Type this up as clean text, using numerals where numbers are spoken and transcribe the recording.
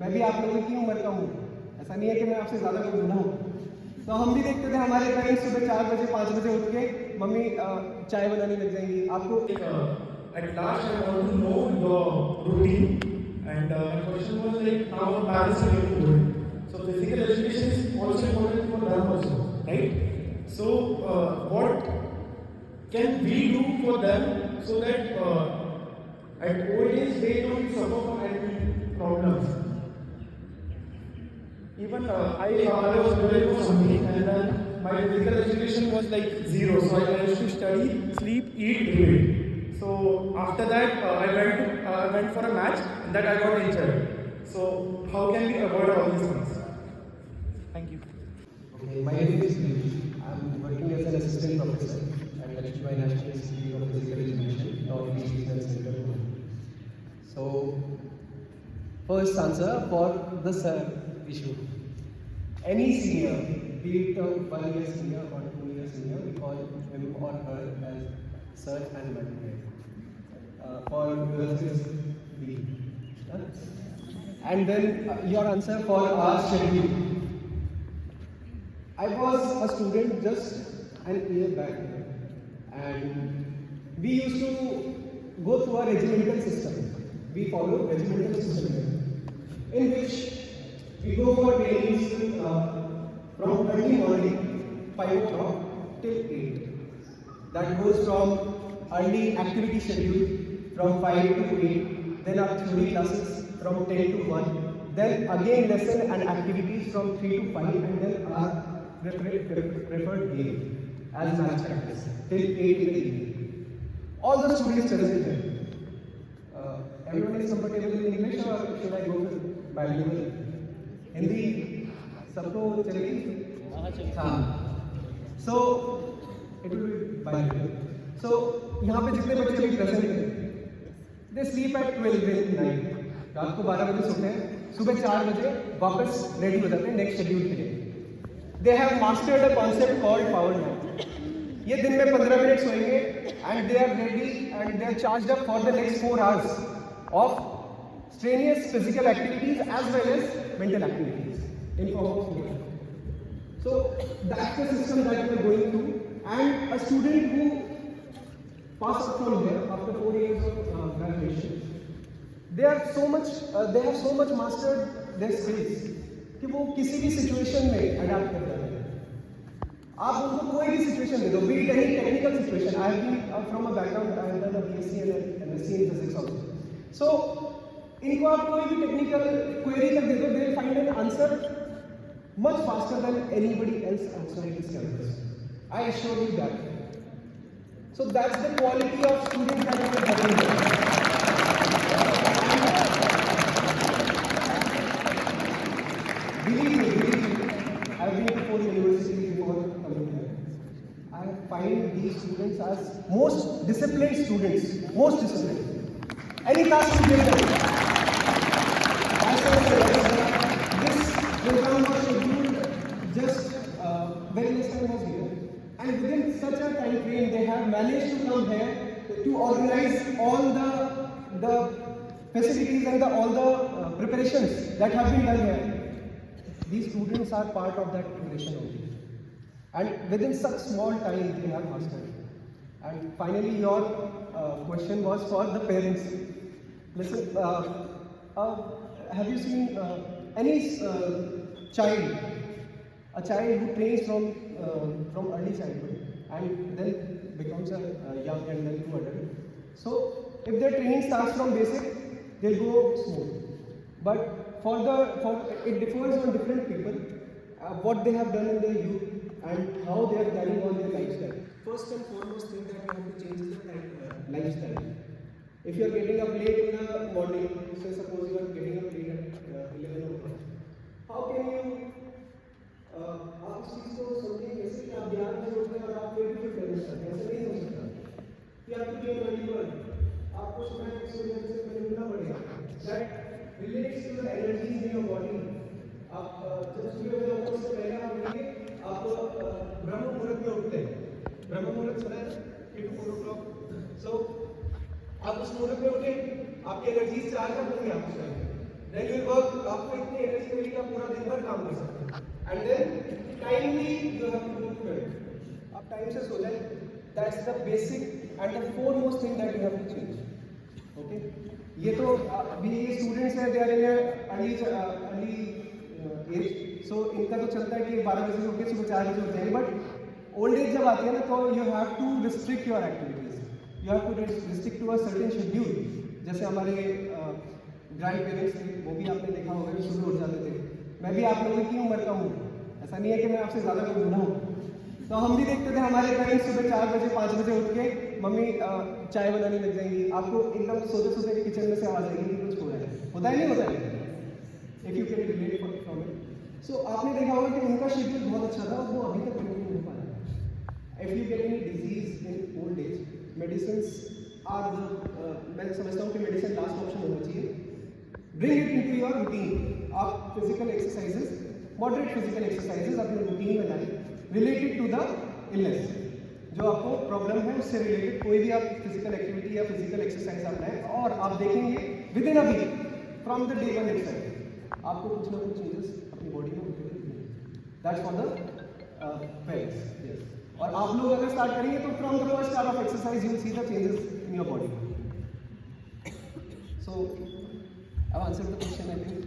मैं भी आप लोगों की उम्र का हूँ, ऐसा नहीं है कि मैं आपसे ज़्यादा कुछ बूढ़ा हूँ। तो हम भी देखते थे हमारे पेरेंट्स सुबह 4 बजे 5 बजे उठ के मम्मी चाय बनाने लग जाएंगी। आपको At last, I want to know your routine, and my question was like, now our parents are getting old, so physical education is also important for them also, right? So, what can we do for them so that at old age they don't suffer from any problems? Even I was very for something, and then my physical education was like zero. So I used to study, sleep, eat, repeat. So after that, I went for a match, and that I got injured. So how can we avoid all these things? Thank you. okay, my name is Piyush. I'm working as an assistant professor at Lakshmi National Institute of Physical Education, North East Regional Center. So, first answer for the sir issue. Any senior, be it a 1 year senior or 2 year senior, we call him or her as sir and madam. For girls is B. And then your answer for our schedule. I was a student just an year back, and we used to go through a regimental system. We follow regimental system in which we go for trainings from early morning 5 o'clock till 8. That goes from early activity schedule from 5 to 8, then our theory classes from 10 to 1, then again lesson and activities from 3 to 5, and then our preferred game as match practice till 8 in the evening. All the students present there. Everyone is comfortable in English or should I go with bilingual? Hindi सबको चलेगी? हाँ. So it will be bilingual. So यहाँ पे जितने बच्चे अभी present हैं, they sleep at 12 in night. रात को 12 बजे सोते हैं, सुबह 4 बजे वापस रेडी हो जाते हैं नेक्स्ट शेड्यूल के लिए. They have mastered a concept called power nap. ये दिन में 15 मिनट सोएंगे and they are ready and they are charged up for the next 4 hours of strenuous physical activities as well as mental activities in form of sleep. So that's the system that we are going through, and a student who pass out from here after 4 years of graduation, they have so much mastered their skills कि वो किसी भी situation में adapt कर जाते हैं. आप उनको कोई भी सिचुएशन दे दो, be it any technical situation. I have been from a background, I have done a BSc and MSc in physics also. So इनको आप कोई भी टेक्निकल क्वेरी तक दे दो, they will find an answer much faster than anybody else outside this campus. I assure you that. So that's the quality of students that we are having here. Believe me, I've been to 4 universities before coming here. I find these students as most disciplined students, most disciplined. Any task you give them. As I said, this program was scheduled just very less time was given, and within such a time frame they have managed to come here to organize all the facilities and all the preparations that have been done here. These students are part of that preparation only, and within such small time they have mastered. And finally, your question was for the parents. Listen, have you seen any child, a child who trains from early childhood and then becomes a young and then to adult? So if their training starts from basic, they'll go smooth. But it differs on different people, what they have done in their youth and how they are carrying on their lifestyle. First and foremost thing that you have to change is the lifestyle. If you are getting up late in the morning, say suppose you are getting up late at 11 o'clock, how can you आप इस चीज़ को समझें कैसे कि आप 11 बजे उठते हैं और आप फिर भी फिट रहना चाहते हैं? ऐसा नहीं हो सकता कि आपकी गेम अर्ली बर्ड, आपको सुबह सूर्य से पहले उठना पड़ेगा. That relates to the energies in your body. आप जब सूर्य उदय होने से पहले आप उठेंगे, आप ब्रह्म मुहूर्त में उठते हैं. ब्रह्म मुहूर्त समय 4 o'clock. सो आप उस मुहूर्त में उठे, आपकी एनर्जी चार्ज अप होंगी. आप उस टाइम then you work, आपको इतनी एनर्जी मिलेगी आप पूरा दिन भर काम कर सकते हैं. And then timely you have to go to bed. आप टाइम से सो जाए. That's the basic and the foremost thing that you have to change. Okay? ये तो अभी ये स्टूडेंट्स हैं, they are in early age, so इनका तो चलता है कि 12 बजे से उठ के सुबह 4 बजे उठ जाएंगे. बट ओल्ड एज जब आती है ना तो you have to restrict your activities. You have to restrict to a certain schedule. जैसे हमारे ग्रैंड पेरेंट्स थे, वो भी आपने देखा होगा कि सुबह उठ जाते थे. मैं भी आप लोगों की उम्र का हूँ, ऐसा नहीं है कि मैं आपसे ज़्यादा कुछ बूढ़ा हूँ. तो हम भी देखते थे हमारे पेरेंट्स सुबह 4 बजे 5 बजे उठ के मम्मी चाय बनाने लग जाएंगी. आपको एकदम सोते सोते किचन में से आवाज़ आएगी कि कुछ हो रहा है. होता है नहीं होता है? If you can relate from it. So आपने देखा होगा कि उनका शेड्यूल बहुत अच्छा था और वो अभी तक नहीं हो पा रहा है. If you get any disease in old age, medicine or मैं समझता हूँ कि मेडिसिन लास्ट ऑप्शन होना चाहिए. Bring it into your routine. आप physical exercises, moderate physical exercises अपने रूटीन में लाएं रिलेटेड टू द इलनेस. जो आपको प्रॉब्लम है उससे रिलेटेड कोई भी आप फिजिकल एक्टिविटी या फिजिकल एक्सरसाइज आप लाएं और आप देखेंगे within a week from the day 1 itself आपको कुछ ना कुछ चेंजेस अपनी बॉडी में होते हैं. That's for the parents. Yes. और आप लोग अगर स्टार्ट करेंगे तो from the first hour of exercise you will see the changes in your body. So I answered the question I think.